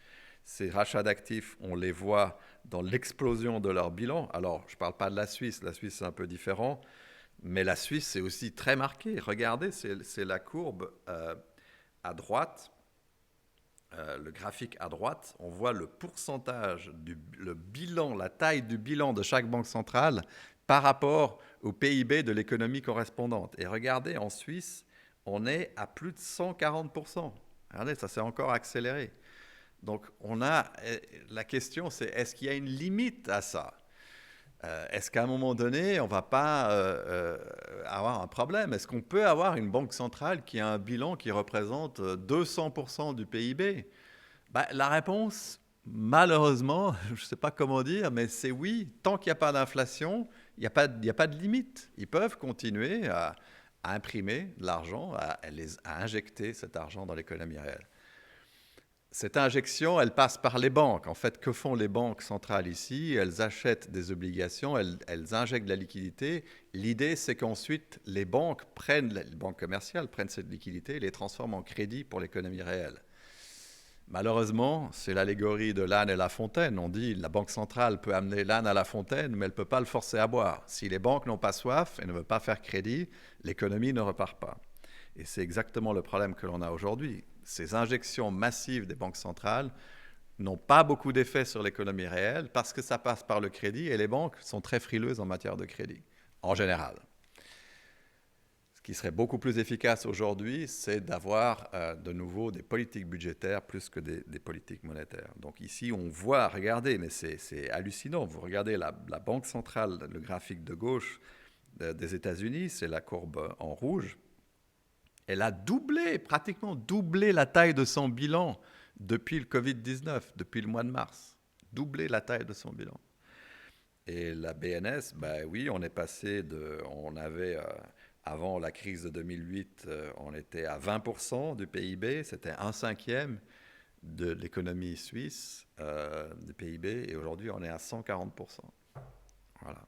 Ces rachats d'actifs, on les voit dans l'explosion de leur bilan. Alors, je ne parle pas de la Suisse. La Suisse, c'est un peu différent. Mais la Suisse, c'est aussi très marqué. Regardez, c'est la courbe à droite. Le graphique à droite, on voit le pourcentage, le bilan, la taille du bilan de chaque banque centrale par rapport au PIB de l'économie correspondante. Et regardez, en Suisse, on est à plus de 140%. Regardez, ça s'est encore accéléré. Donc, la question, c'est est-ce qu'il y a une limite à ça? Est-ce qu'à un moment donné, on ne va pas avoir un problème? Est-ce qu'on peut avoir une banque centrale qui a un bilan qui représente 200% du PIB? La réponse, malheureusement, je ne sais pas comment dire, mais c'est oui. Tant qu'il n'y a pas d'inflation, il n'y a pas de limite. Ils peuvent continuer à imprimer de l'argent, à injecter cet argent dans l'économie réelle. Cette injection, elle passe par les banques. En fait, que font les banques centrales ici? Elles achètent des obligations, elles injectent de la liquidité. L'idée, c'est qu'ensuite, les banques commerciales prennent cette liquidité et les transforment en crédit pour l'économie réelle. Malheureusement, c'est l'allégorie de l'âne et la fontaine. On dit la banque centrale peut amener l'âne à la fontaine, mais elle ne peut pas le forcer à boire. Si les banques n'ont pas soif et ne veulent pas faire crédit, l'économie ne repart pas. Et c'est exactement le problème que l'on a aujourd'hui. Ces injections massives des banques centrales n'ont pas beaucoup d'effet sur l'économie réelle parce que ça passe par le crédit et les banques sont très frileuses en matière de crédit, en général. Ce qui serait beaucoup plus efficace aujourd'hui, c'est d'avoir de nouveau des politiques budgétaires plus que des politiques monétaires. Donc ici, on voit, regardez, mais c'est hallucinant, vous regardez la banque centrale, le graphique de gauche des États-Unis, c'est la courbe en rouge. Elle a pratiquement doublé la taille de son bilan depuis le Covid-19, depuis le mois de mars. Doublé la taille de son bilan. Et la BNS, oui, on est passé avant la crise de 2008, on était à 20% du PIB, c'était 1/5 de l'économie suisse, du PIB, et aujourd'hui on est à 140%. Voilà.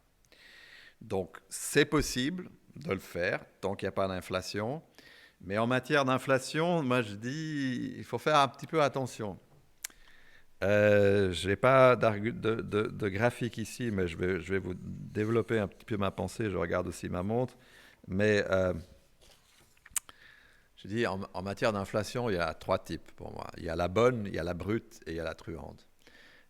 Donc c'est possible de le faire tant qu'il n'y a pas d'inflation. Mais en matière d'inflation, moi je dis il faut faire un petit peu attention. Je n'ai pas de graphique ici, mais je vais vous développer un petit peu ma pensée. Je regarde aussi ma montre. Mais je dis en matière d'inflation, il y a 3 types pour moi. Il y a la bonne, il y a la brute et il y a la truande.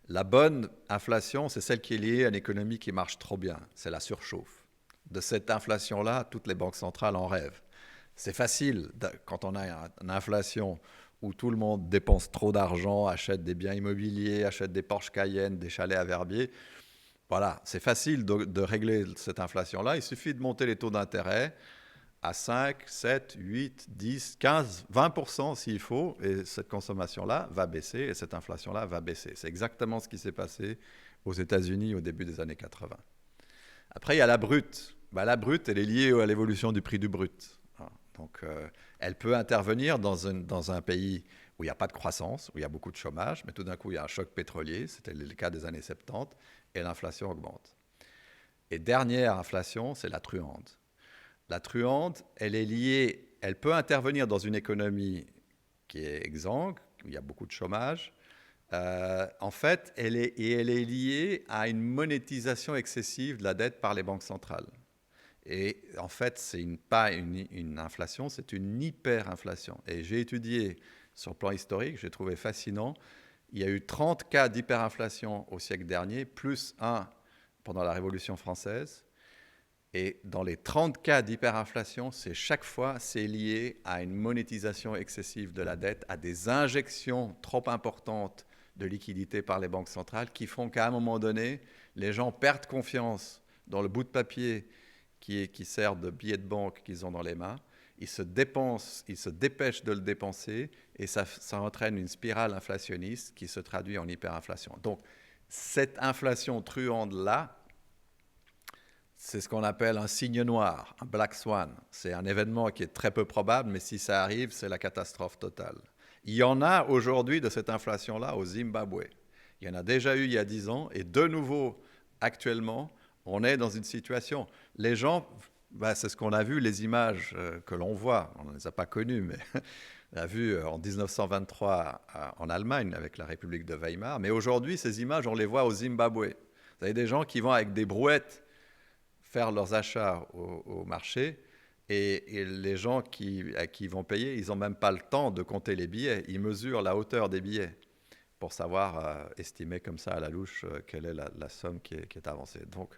La bonne inflation, c'est celle qui est liée à une économie qui marche trop bien. C'est la surchauffe. De cette inflation-là, toutes les banques centrales en rêvent. C'est facile quand on a une inflation où tout le monde dépense trop d'argent, achète des biens immobiliers, achète des Porsche Cayenne, des chalets à Verbier. Voilà, c'est facile de régler cette inflation-là. Il suffit de monter les taux d'intérêt à 5, 7, 8, 10, 15, 20% s'il faut, et cette consommation-là va baisser et cette inflation-là va baisser. C'est exactement ce qui s'est passé aux États-Unis au début des années 80. Après, il y a la brute. La brute, elle est liée à l'évolution du prix du brut. Donc, elle peut intervenir dans un pays où il n'y a pas de croissance, où il y a beaucoup de chômage, mais tout d'un coup, il y a un choc pétrolier, c'était le cas des années 70, et l'inflation augmente. Et dernière inflation, c'est la truande. La truande, elle peut intervenir dans une économie qui est exsangue, où il y a beaucoup de chômage. En fait, elle est liée à une monétisation excessive de la dette par les banques centrales. Et en fait, c'est pas une inflation, c'est une hyperinflation. Et j'ai étudié sur le plan historique, j'ai trouvé fascinant. Il y a eu 30 cas d'hyperinflation au siècle dernier, plus un pendant la Révolution française. Et dans les 30 cas d'hyperinflation, chaque fois, c'est lié à une monétisation excessive de la dette, à des injections trop importantes de liquidités par les banques centrales qui font qu'à un moment donné, les gens perdent confiance dans le bout de papier qui sert de billet de banque qu'ils ont dans les mains. Ils se dépêchent de le dépenser et ça entraîne une spirale inflationniste qui se traduit en hyperinflation. Donc, cette inflation truande-là, c'est ce qu'on appelle un signe noir, un black swan. C'est un événement qui est très peu probable, mais si ça arrive, c'est la catastrophe totale. Il y en a aujourd'hui de cette inflation-là au Zimbabwe. Il y en a déjà eu il y a 10 ans et de nouveau, actuellement, on est dans une situation. Les gens, c'est ce qu'on a vu, les images que l'on voit, on ne les a pas connues, mais on a vu en 1923 en Allemagne avec la République de Weimar. Mais aujourd'hui, ces images, on les voit au Zimbabwe. Vous avez des gens qui vont avec des brouettes faire leurs achats au marché et les gens qui vont payer, ils n'ont même pas le temps de compter les billets. Ils mesurent la hauteur des billets pour savoir estimer comme ça à la louche quelle est la somme qui est avancée. Donc,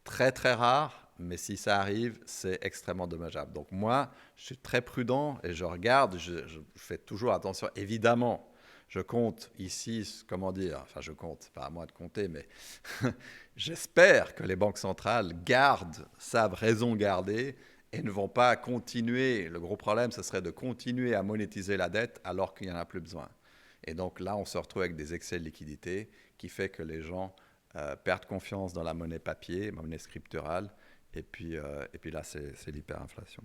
très très rare, mais si ça arrive, c'est extrêmement dommageable. Donc moi, je suis très prudent et je regarde, je fais toujours attention. Évidemment, je compte ici, comment dire, enfin je compte, c'est pas à moi de compter, mais j'espère que les banques centrales savent raison garder et ne vont pas continuer. Le gros problème, ce serait de continuer à monétiser la dette alors qu'il n'y en a plus besoin. Et donc là, on se retrouve avec des excès de liquidité qui fait que les gens perdent confiance dans la monnaie papier, monnaie scripturale, et puis là, c'est l'hyperinflation.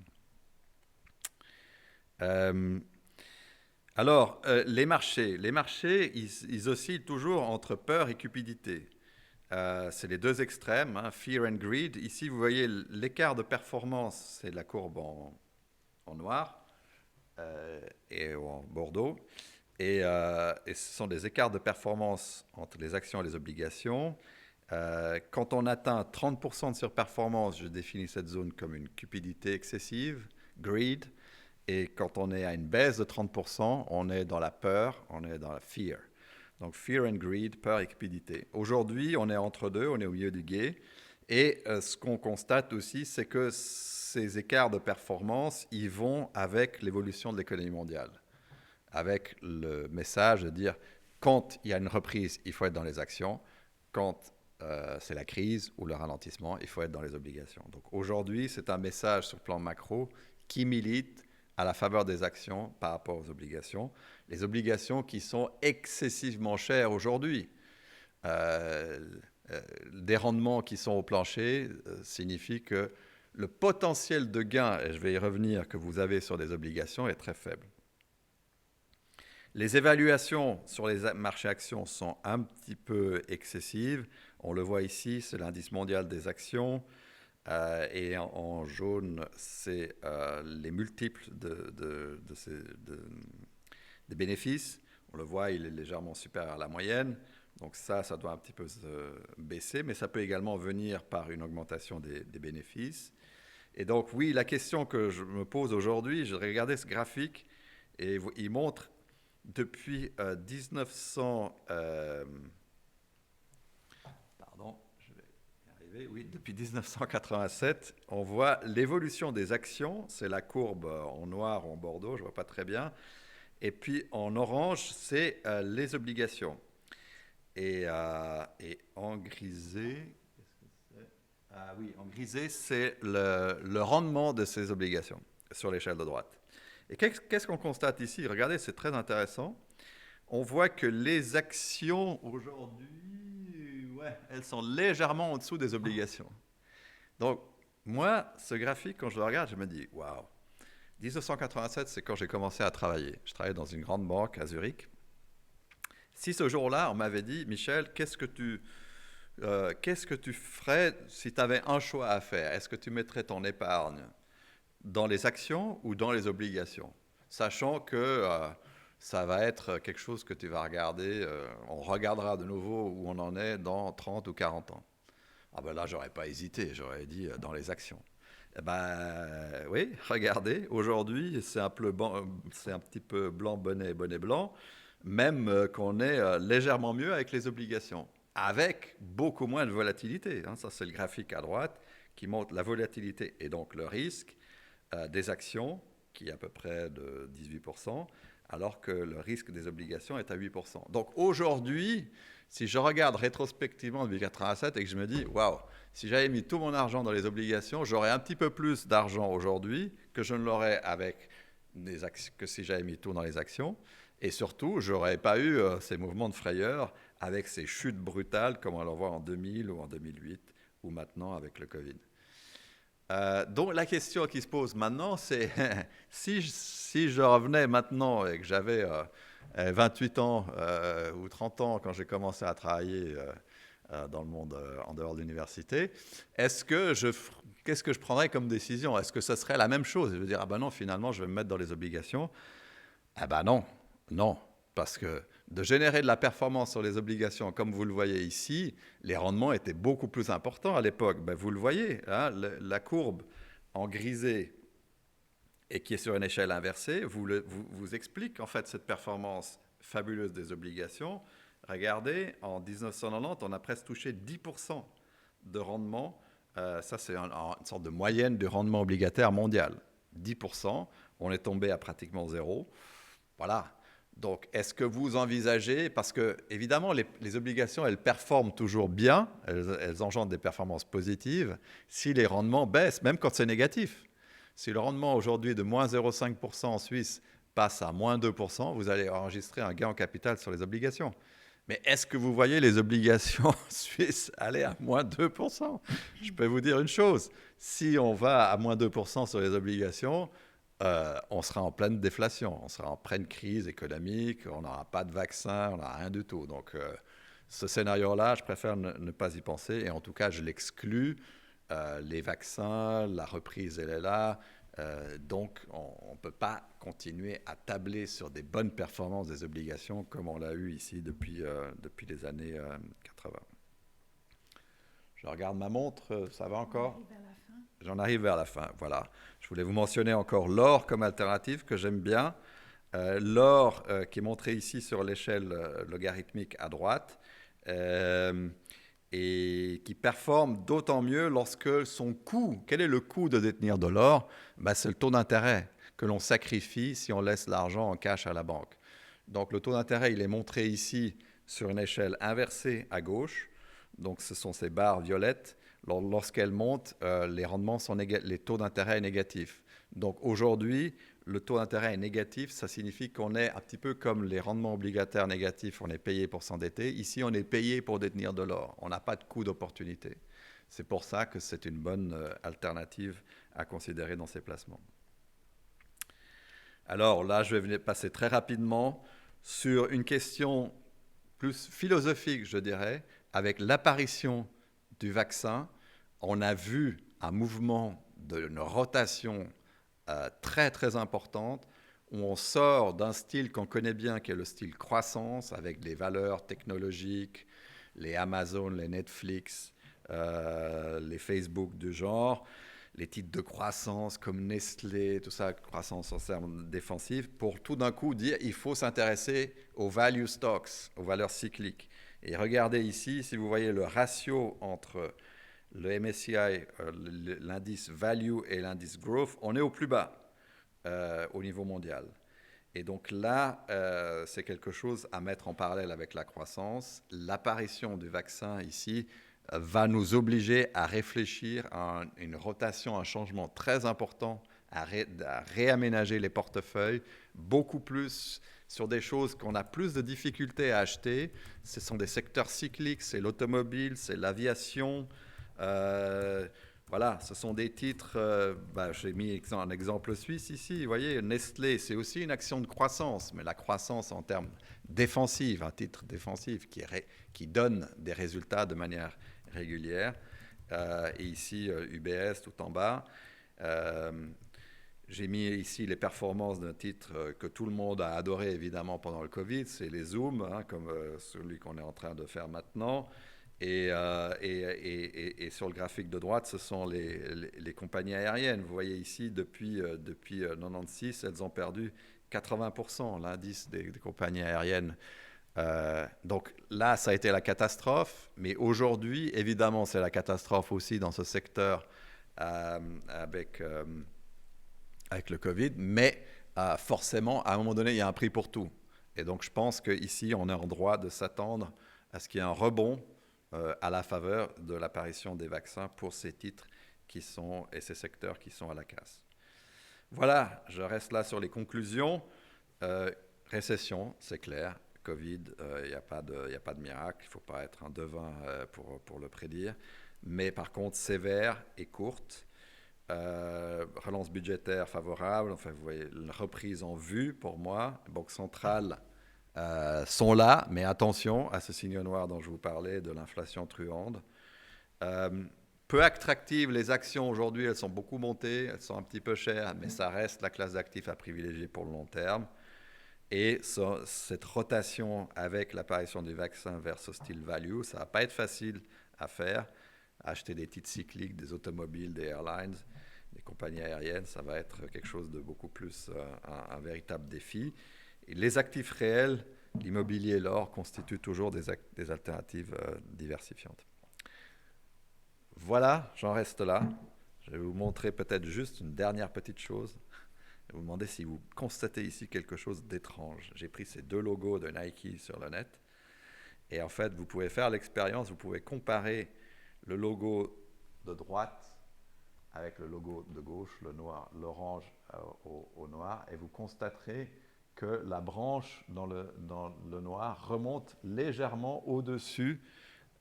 Alors, les marchés, ils oscillent toujours entre peur et cupidité. C'est les deux extrêmes, hein, fear and greed. Ici, vous voyez l'écart de performance, c'est la courbe en noir et en bordeaux. Et ce sont des écarts de performance entre les actions et les obligations. Quand on atteint 30% de surperformance, je définis cette zone comme une cupidité excessive, greed. Et quand on est à une baisse de 30%, on est dans la peur, on est dans la fear. Donc fear and greed, peur et cupidité. Aujourd'hui, on est entre deux, on est au milieu du gué. Et ce qu'on constate aussi, c'est que ces écarts de performance, ils vont avec l'évolution de l'économie mondiale. Avec le message de dire, quand il y a une reprise, il faut être dans les actions. Quand c'est la crise ou le ralentissement, il faut être dans les obligations. Donc aujourd'hui, c'est un message sur le plan macro qui milite à la faveur des actions par rapport aux obligations. Les obligations qui sont excessivement chères aujourd'hui. Des rendements qui sont au plancher signifie que le potentiel de gain, et je vais y revenir, que vous avez sur des obligations est très faible. Les évaluations sur les marchés actions sont un petit peu excessives. On le voit ici, c'est l'indice mondial des actions. Et en jaune, c'est les multiples des bénéfices. On le voit, il est légèrement supérieur à la moyenne. Donc ça doit un petit peu se baisser, mais ça peut également venir par une augmentation des bénéfices. Et donc oui, la question que je me pose aujourd'hui, j'ai regardé ce graphique et il montre depuis 1987, on voit l'évolution des actions. C'est la courbe en noir ou en bordeaux, je ne vois pas très bien. Et puis en orange, c'est les obligations. Et en grisé, en grisé, c'est le rendement de ces obligations sur l'échelle de droite. Et qu'est-ce qu'on constate ici? Regardez, c'est très intéressant. On voit que les actions aujourd'hui, elles sont légèrement en dessous des obligations. Donc, moi, ce graphique, quand je le regarde, je me dis, waouh, 1987, c'est quand j'ai commencé à travailler. Je travaillais dans une grande banque à Zurich. Si ce jour-là, on m'avait dit, Michel, qu'est-ce que tu ferais si tu avais un choix à faire? Est-ce que tu mettrais ton épargne dans les actions ou dans les obligations? Sachant que ça va être quelque chose que tu vas regarder, on regardera de nouveau où on en est dans 30 ou 40 ans. Ah ben là, j'aurais pas hésité, j'aurais dit dans les actions. Eh ben oui, regardez, aujourd'hui, c'est un petit peu blanc, bonnet blanc, même qu'on est légèrement mieux avec les obligations, avec beaucoup moins de volatilité. Hein. Ça, c'est le graphique à droite qui montre la volatilité et donc le risque des actions, qui est à peu près de 18%, alors que le risque des obligations est à 8%. Donc aujourd'hui, si je regarde rétrospectivement depuis 1987 et que je me dis, waouh, si j'avais mis tout mon argent dans les obligations, j'aurais un petit peu plus d'argent aujourd'hui que je ne l'aurais avec que si j'avais mis tout dans les actions. Et surtout, je n'aurais pas eu ces mouvements de frayeur avec ces chutes brutales comme on le voit en 2000 ou en 2008 ou maintenant avec le Covid. Donc la question qui se pose maintenant, c'est si je revenais maintenant et que j'avais 28 ans ou 30 ans quand j'ai commencé à travailler dans le monde en dehors de l'université, qu'est-ce que je prendrais comme décision? Est-ce que ça serait la même chose? Je veux dire, ah ben non, finalement, je vais me mettre dans les obligations. Ah ben non, parce que de générer de la performance sur les obligations, comme vous le voyez ici, les rendements étaient beaucoup plus importants à l'époque. Ben, vous le voyez, hein, la courbe en grisé et qui est sur une échelle inversée, vous explique en fait cette performance fabuleuse des obligations. Regardez, en 1990, on a presque touché 10% de rendement Ça, c'est une sorte de moyenne du rendement obligataire mondial. 10%, on est tombé à pratiquement zéro. Voilà. Donc, est-ce que vous envisagez, parce que évidemment, les obligations, elles performent toujours bien, elles engendrent des performances positives, si les rendements baissent, même quand c'est négatif. Si le rendement aujourd'hui de moins 0,5% en Suisse passe à moins 2%, vous allez enregistrer un gain en capital sur les obligations. Mais est-ce que vous voyez les obligations suisses aller à moins 2%? Je peux vous dire une chose, si on va à moins 2% sur les obligations, on sera en pleine déflation, on sera en pleine crise économique, on n'aura pas de vaccin, on n'aura rien du tout. Donc ce scénario-là, je préfère ne pas y penser, et en tout cas, je l'exclus. Les vaccins, la reprise, elle est là. Donc, on ne peut pas continuer à tabler sur des bonnes performances des obligations comme on l'a eu ici depuis les années 80. Je regarde ma montre, ça va encore? J'en arrive vers la fin, voilà. Je voulais vous mentionner encore l'or comme alternative que j'aime bien. L'or qui est montré ici sur l'échelle logarithmique à droite et qui performe d'autant mieux lorsque son coût, quel est le coût de détenir de l'or? C'est le taux d'intérêt que l'on sacrifie si on laisse l'argent en cash à la banque. Donc le taux d'intérêt, il est montré ici sur une échelle inversée à gauche. Donc ce sont ces barres violettes. Lorsqu'elles montent, les taux d'intérêt sont négatifs. Donc aujourd'hui, le taux d'intérêt est négatif, ça signifie qu'on est un petit peu comme les rendements obligataires négatifs, on est payé pour s'endetter. Ici, on est payé pour détenir de l'or. On n'a pas de coût d'opportunité. C'est pour ça que c'est une bonne alternative à considérer dans ces placements. Alors là, je vais passer très rapidement sur une question plus philosophique, je dirais, avec l'apparition du vaccin. On a vu un mouvement d'une rotation très très importante où on sort d'un style qu'on connaît bien qui est le style croissance avec les valeurs technologiques, les Amazon, les Netflix, les Facebook du genre, les titres de croissance comme Nestlé, tout ça, croissance en termes défensifs, pour tout d'un coup dire il faut s'intéresser aux value stocks, aux valeurs cycliques. Et regardez ici, si vous voyez le ratio entre le MSCI, l'indice value et l'indice growth, on est au plus bas au niveau mondial. Et donc là, c'est quelque chose à mettre en parallèle avec la croissance. L'apparition du vaccin ici va nous obliger à réfléchir à une rotation, un changement très important, à réaménager les portefeuilles, beaucoup plus sur des choses qu'on a plus de difficultés à acheter. Ce sont des secteurs cycliques, c'est l'automobile, c'est l'aviation. Voilà, ce sont des titres, j'ai mis un exemple suisse ici, vous voyez, Nestlé, c'est aussi une action de croissance, mais la croissance en termes défensifs, un titre défensif qui donne des résultats de manière régulière. Et ici, UBS tout en bas. J'ai mis ici les performances d'un titre que tout le monde a adoré évidemment pendant le Covid, c'est les Zoom, comme celui qu'on est en train de faire maintenant. Et sur le graphique de droite, ce sont les compagnies aériennes. Vous voyez ici, depuis 1996, elles ont perdu 80%, l'indice des compagnies aériennes. Donc là, ça a été la catastrophe. Mais aujourd'hui, évidemment, c'est la catastrophe aussi dans ce secteur avec le Covid. Mais forcément, à un moment donné, il y a un prix pour tout. Et donc, je pense qu'ici, on est en droit de s'attendre à ce qu'il y ait un rebond à la faveur de l'apparition des vaccins pour ces titres et ces secteurs qui sont à la casse. Voilà, je reste là sur les conclusions. Récession, c'est clair. Covid, il n'y a pas de miracle. Il ne faut pas être un devin pour le prédire. Mais par contre, sévère et courte. Relance budgétaire favorable. Enfin, vous voyez, une reprise en vue pour moi. Banque centrale sont là, mais attention à ce signe noir dont je vous parlais, de l'inflation truande. Peu attractives, les actions aujourd'hui, elles sont beaucoup montées, elles sont un petit peu chères, mais ça reste la classe d'actifs à privilégier pour le long terme. Et cette rotation avec l'apparition du vaccin vers ce style value, ça ne va pas être facile à faire. Acheter des titres cycliques, des automobiles, des airlines, des compagnies aériennes, ça va être quelque chose de beaucoup plus un véritable défi. Et les actifs réels, l'immobilier et l'or constituent toujours des alternatives diversifiantes. Voilà, j'en reste là. Je vais vous montrer peut-être juste une dernière petite chose. Je vais vous demander si vous constatez ici quelque chose d'étrange. J'ai pris ces deux logos de Nike sur le net. Et en fait, vous pouvez faire l'expérience, vous pouvez comparer le logo de droite avec le logo de gauche, le noir, l'orange au noir, et vous constaterez que la branche dans le noir remonte légèrement au-dessus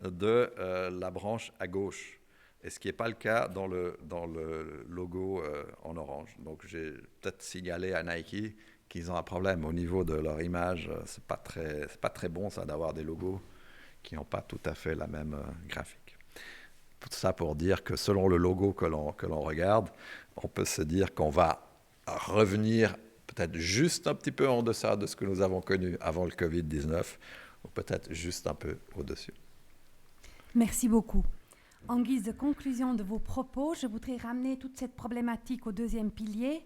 de la branche à gauche. Et ce qui n'est pas le cas dans le logo en orange. Donc j'ai peut-être signalé à Nike qu'ils ont un problème au niveau de leur image. C'est pas très bon ça d'avoir des logos qui n'ont pas tout à fait la même graphique. Tout ça pour dire que selon le logo que l'on regarde, on peut se dire qu'on va revenir peut-être juste un petit peu en deçà de ce que nous avons connu avant le Covid-19, ou peut-être juste un peu au-dessus. Merci beaucoup. En guise de conclusion de vos propos, je voudrais ramener toute cette problématique au deuxième pilier.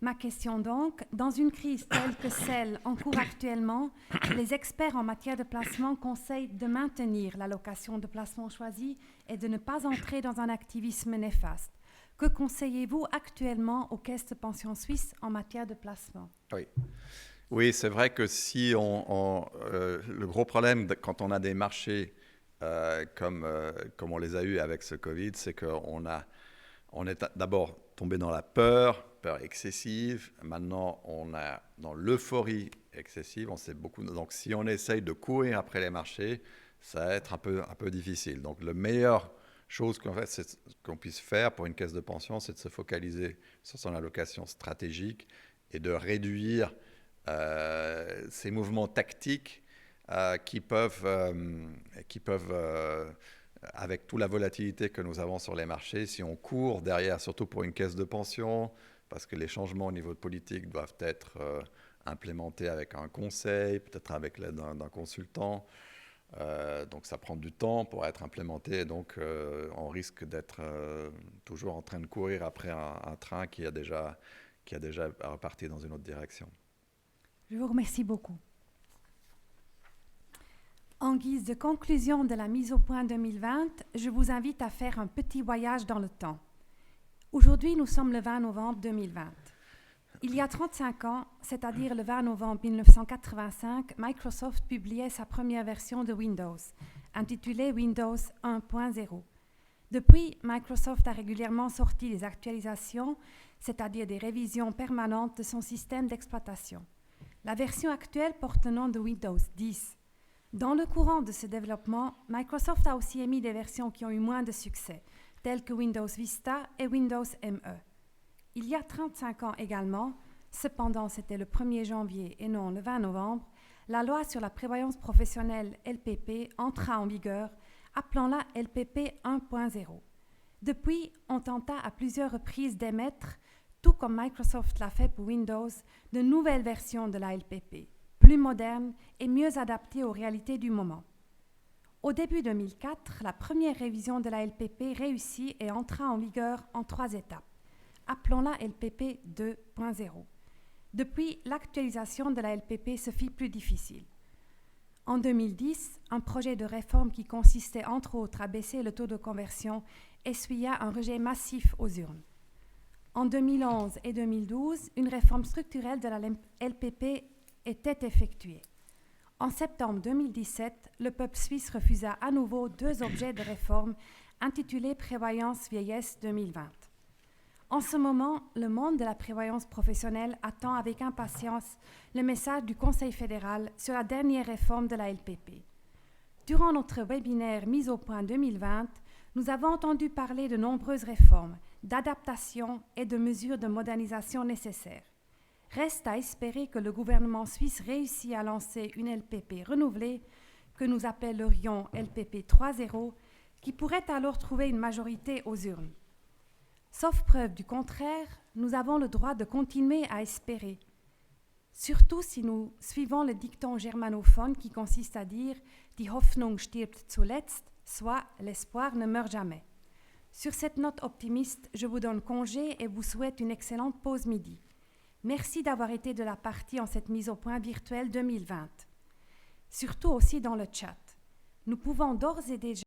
Ma question donc, dans une crise telle que celle en cours actuellement, les experts en matière de placement conseillent de maintenir l'allocation de placement choisie et de ne pas entrer dans un activisme néfaste. Que conseillez-vous actuellement aux caisses de pension suisses en matière de placement? Oui, c'est vrai que si le gros problème quand on a des marchés comme on les a eus avec ce Covid, c'est qu'on est d'abord tombé dans la peur excessive. Maintenant, on est dans l'euphorie excessive. On sait beaucoup. Donc, si on essaye de courir après les marchés, ça va être un peu difficile. Donc, la meilleure chose qu'on puisse faire pour une caisse de pension, c'est de se focaliser sur son allocation stratégique et de réduire ces mouvements tactiques qui peuvent avec toute la volatilité que nous avons sur les marchés, si on court derrière, surtout pour une caisse de pension, parce que les changements au niveau de politique doivent être implémentés avec un conseil, peut-être avec l'aide d'un consultant. Donc ça prend du temps pour être implémenté, et donc on risque d'être toujours en train de courir après un train qui a déjà reparti dans une autre direction. Je vous remercie beaucoup. En guise de conclusion de la mise au point 2020, je vous invite à faire un petit voyage dans le temps. Aujourd'hui, nous sommes le 20 novembre 2020. Il y a 35 ans, c'est-à-dire le 20 novembre 1985, Microsoft publiait sa première version de Windows, intitulée Windows 1.0. Depuis, Microsoft a régulièrement sorti des actualisations, c'est-à-dire des révisions permanentes de son système d'exploitation. La version actuelle porte le nom de Windows 10. Dans le courant de ce développement, Microsoft a aussi émis des versions qui ont eu moins de succès, telles que Windows Vista et Windows ME. Il y a 35 ans également, cependant c'était le 1er janvier et non le 20 novembre, la loi sur la prévoyance professionnelle LPP entra en vigueur, appelons-la LPP 1.0. Depuis, on tenta à plusieurs reprises d'émettre, tout comme Microsoft l'a fait pour Windows, de nouvelles versions de la LPP, plus modernes et mieux adaptées aux réalités du moment. Au début 2004, la première révision de la LPP réussit et entra en vigueur en 3 étapes. Appelons-la LPP 2.0. Depuis, l'actualisation de la LPP se fit plus difficile. En 2010, un projet de réforme qui consistait entre autres à baisser le taux de conversion essuya un rejet massif aux urnes. En 2011 et 2012, une réforme structurelle de la LPP était effectuée. En septembre 2017, le peuple suisse refusa à nouveau 2 objets de réforme intitulés Prévoyance vieillesse 2020. En ce moment, le monde de la prévoyance professionnelle attend avec impatience le message du Conseil fédéral sur la dernière réforme de la LPP. Durant notre webinaire Mise au point 2020, nous avons entendu parler de nombreuses réformes, d'adaptations et de mesures de modernisation nécessaires. Reste à espérer que le gouvernement suisse réussit à lancer une LPP renouvelée, que nous appellerions LPP 3.0, qui pourrait alors trouver une majorité aux urnes. Sauf preuve du contraire, nous avons le droit de continuer à espérer, surtout si nous suivons le dicton germanophone qui consiste à dire « Die Hoffnung stirbt zuletzt », soit « l'espoir ne meurt jamais ». Sur cette note optimiste, je vous donne congé et vous souhaite une excellente pause midi. Merci d'avoir été de la partie en cette mise au point virtuelle 2020. Surtout aussi dans le chat. Nous pouvons d'ores et déjà